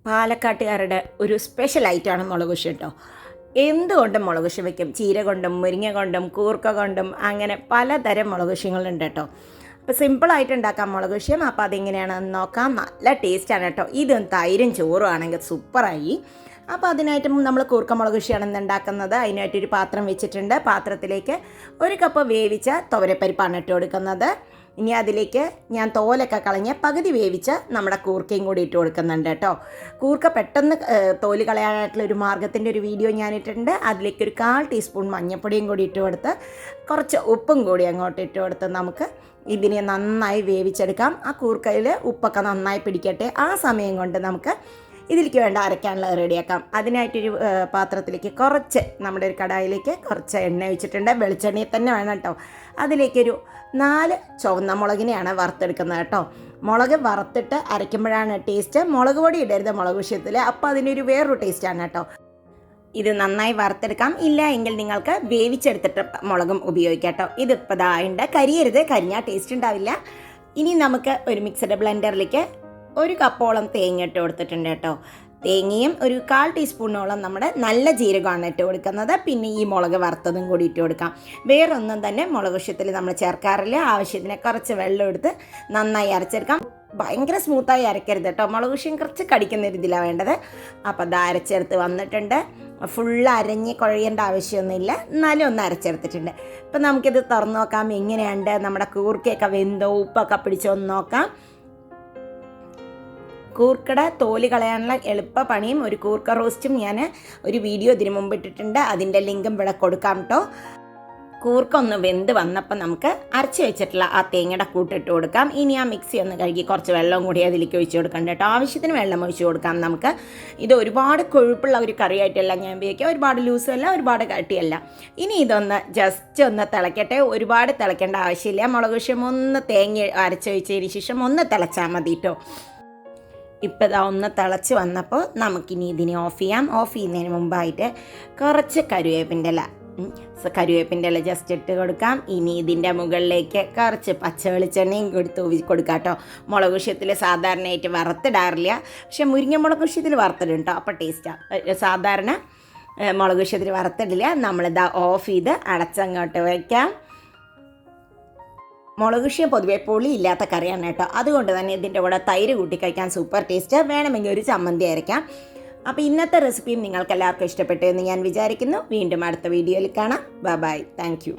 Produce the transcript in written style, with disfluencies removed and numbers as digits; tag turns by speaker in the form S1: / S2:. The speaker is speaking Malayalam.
S1: പാലക്കാട്ടുകാരുടെ ഒരു സ്പെഷ്യൽ ഐറ്റമാണ് മുളകുശ്യം കേട്ടോ. എന്തുകൊണ്ടും മുളകുശ്യം വയ്ക്കും. ചീര കൊണ്ടും മുരിങ്ങ കൊണ്ടും കൂർക്ക കൊണ്ടും അങ്ങനെ പലതരം മുളകുശ്യങ്ങളുണ്ട് കേട്ടോ. അപ്പോൾ സിമ്പിളായിട്ട് ഉണ്ടാക്കാം മുളകുശ്യം. അപ്പോൾ അതെങ്ങനെയാണെന്ന് നോക്കാം. നല്ല ടേസ്റ്റാണ് കേട്ടോ. ഇതും തൈരും ചോറും ആണെങ്കിൽ സൂപ്പറായി. അപ്പോൾ അതിനായിട്ട് നമ്മൾ കൂർക്ക മുളകുശ്യമാണ് ഇന്ന് ഉണ്ടാക്കുന്നത്. അതിനായിട്ടൊരു പാത്രം വെച്ചിട്ടുണ്ട്. പാത്രത്തിലേക്ക് 1 കപ്പ് വേവിച്ച തുവരപ്പരിപ്പാണ് ഇട്ട് കൊടുക്കുന്നത്. ഇനി അതിലേക്ക് ഞാൻ തോലൊക്കെ കളഞ്ഞ് പകുതി വേവിച്ച് നമ്മുടെ കൂർക്കയും കൂടി ഇട്ട് കൊടുക്കുന്നുണ്ട് കേട്ടോ. കൂർക്ക പെട്ടെന്ന് തോല് കളയാനായിട്ടുള്ളൊരു മാർഗ്ഗത്തിൻ്റെ ഒരു വീഡിയോ ഞാനിട്ടുണ്ട്. അതിലേക്ക് ഒരു 1/4 ടീസ്പൂൺ മഞ്ഞൾപ്പൊടിയും കൂടി ഇട്ട് കൊടുത്ത് കുറച്ച് ഉപ്പും കൂടി അങ്ങോട്ട് ഇട്ട് കൊടുത്ത് നമുക്ക് ഇതിനെ നന്നായി വേവിച്ചെടുക്കാം. ആ കൂർക്കയിൽ ഉപ്പൊക്കെ നന്നായി പിടിക്കട്ടെ. ആ സമയം കൊണ്ട് നമുക്ക് ഇതിലേക്ക് വേണ്ട അരയ്ക്കാനുള്ള റെഡിയാക്കാം. അതിനായിട്ടൊരു പാത്രത്തിലേക്ക് കുറച്ച് നമ്മുടെ ഒരു കടായിലേക്ക് കുറച്ച് എണ്ണ ഒഴിച്ചിട്ടുണ്ട്. വെളിച്ചെണ്ണയിൽ തന്നെ വേണം കേട്ടോ. അതിലേക്കൊരു 4 ചുവന്ന മുളകിനെയാണ് വറുത്തെടുക്കുന്നത് കേട്ടോ. മുളക് വറുത്തിട്ട് അരയ്ക്കുമ്പോഴാണ് ടേസ്റ്റ്. മുളക് പൊടി ഇടരുത് മുളകുശ്യത്തിൽ, അപ്പോൾ അതിനൊരു വേറൊരു ടേസ്റ്റാണ് കേട്ടോ. ഇത് നന്നായി വറുത്തെടുക്കാം. ഇല്ല എങ്കിൽ നിങ്ങൾക്ക് വേവിച്ചെടുത്തിട്ട് മുളകും ഉപയോഗിക്കാം കേട്ടോ. ഇതിപ്പോൾ ഇതായിട്ട് കരിയരുത്, കരിഞ്ഞാൽ ടേസ്റ്റ് ഉണ്ടാവില്ല. ഇനി നമുക്ക് ഒരു മിക്സഡ് ബ്ലെൻഡറിലേക്ക് 1 കപ്പോളം തേങ്ങ ഇട്ട് കൊടുത്തിട്ടുണ്ട് കേട്ടോ. തേങ്ങയും ഒരു 1/4 ടീസ്പൂണോളം നമ്മുടെ നല്ല ജീരകമാണ് ഇട്ട് കൊടുക്കുന്നത്. പിന്നെ ഈ മുളക് വറുത്തതും കൂടി ഇട്ട് കൊടുക്കാം. വേറൊന്നും തന്നെ മുളകുശ്യത്തിൽ നമ്മൾ ചേർക്കാറില്ല. ആവശ്യത്തിന് കുറച്ച് വെള്ളം എടുത്ത് നന്നായി അരച്ചെടുക്കാം. ഭയങ്കര സ്മൂത്തായി അരക്കരുത് കേട്ടോ. മുളകുശ്യം കുറച്ച് കടിക്കുന്ന രീതിയിലാണ് വേണ്ടത്. അപ്പോൾ അത് അരച്ചെടുത്ത് വന്നിട്ടുണ്ട്. ഫുള്ള് അരഞ്ഞ് കുഴയേണ്ട ആവശ്യമൊന്നുമില്ല, എന്നാലും ഒന്ന് അരച്ചെടുത്തിട്ടുണ്ട്. ഇപ്പം നമുക്കിത് തുറന്ന് നോക്കാം. എങ്ങനെയുണ്ട് നമ്മുടെ കൂർക്കയൊക്കെ വെന്തോ ഉപ്പൊക്കെ പിടിച്ചോ എന്ന് നോക്കാം. കൂർക്കയുടെ തോല് കളയാനുള്ള എളുപ്പ പണിയും ഒരു കൂർക്ക റോസ്റ്റും ഞാൻ ഒരു വീഡിയോ ഇതിന് മുമ്പ് ഇട്ടിട്ടുണ്ട്. അതിൻ്റെ ലിങ്കും ഇവിടെ കൊടുക്കാം കേട്ടോ. കൂർക്ക ഒന്ന് വെന്ത് വന്നപ്പോൾ നമുക്ക് അരച്ച് വെച്ചിട്ടുള്ള ആ തേങ്ങയുടെ കൂട്ടിട്ട് കൊടുക്കാം. ഇനി ആ മിക്സി ഒന്ന് കഴുകി കുറച്ച് വെള്ളവും കൂടി അതിലേക്ക് ഒഴിച്ച് കൊടുക്കാം കേട്ടോ. ആവശ്യത്തിന് വെള്ളം ഒഴിച്ച് കൊടുക്കാം നമുക്ക്. ഇത് ഒരുപാട് കൊഴുപ്പുള്ള ഒരു കറിയായിട്ടല്ല ഞാൻ ഉപയോഗിക്കുക. ഒരുപാട് ലൂസുമല്ല, ഒരുപാട് കട്ടിയല്ല. ഇനി ഇതൊന്ന് ജസ്റ്റ് ഒന്ന് തിളയ്ക്കട്ടെ. ഒരുപാട് തിളയ്ക്കേണ്ട ആവശ്യമില്ല. മുളകുശ്യം ഒന്ന് തേങ്ങ അരച്ചൊഴിച്ചതിന് ശേഷം ഒന്ന് തിളച്ചാൽ മതി കേട്ടോ. ഇപ്പോൾ ഇതാ ഒന്ന് തിളച്ച് വന്നപ്പോൾ നമുക്കിനി ഇതിനെ ഓഫ് ചെയ്യാം. ഓഫ് ചെയ്യുന്നതിന് മുമ്പായിട്ട് കുറച്ച് കരുവേപ്പിൻ്റെ ഇല ജസ്റ്റ് ഇട്ട് കൊടുക്കാം. ഇനി ഇതിൻ്റെ മുകളിലേക്ക് കുറച്ച് പച്ച വെളിച്ചെണ്ണയും തൂവി കൊടുക്കാം കേട്ടോ. മുളകുശ്യത്തിൽ സാധാരണയായിട്ട് വറുത്തിടാറില്ല, പക്ഷെ മുരിങ്ങ മുളകുശ്യത്തിൽ വറുത്തിടും കേട്ടോ. അപ്പോൾ ടേസ്റ്റാണ്. സാധാരണ മുളകുശ്യത്തിൽ വറുത്തിടില്ല. നമ്മളിതാ ഓഫ് ചെയ്ത് അടച്ചങ്ങോട്ട് വയ്ക്കാം. മുളകുശ്യം പൊതുവെ പുളി ഇല്ലാത്ത കറിയാണ് കേട്ടോ. അതുകൊണ്ട് തന്നെ ഇതിൻ്റെ കൂടെ തൈര് കൂട്ടി കഴിക്കാൻ സൂപ്പർ ടേസ്റ്റ്. വേണമെങ്കിൽ ഒരു ചമ്മന്തി അരയ്ക്കാം. അപ്പോൾ ഇന്നത്തെ റെസിപ്പിയും നിങ്ങൾക്ക് എല്ലാവർക്കും ഇഷ്ടപ്പെട്ടു എന്ന് ഞാൻ വിചാരിക്കുന്നു. വീണ്ടും അടുത്ത വീഡിയോയിൽ കാണാം. ബൈ. Thank you.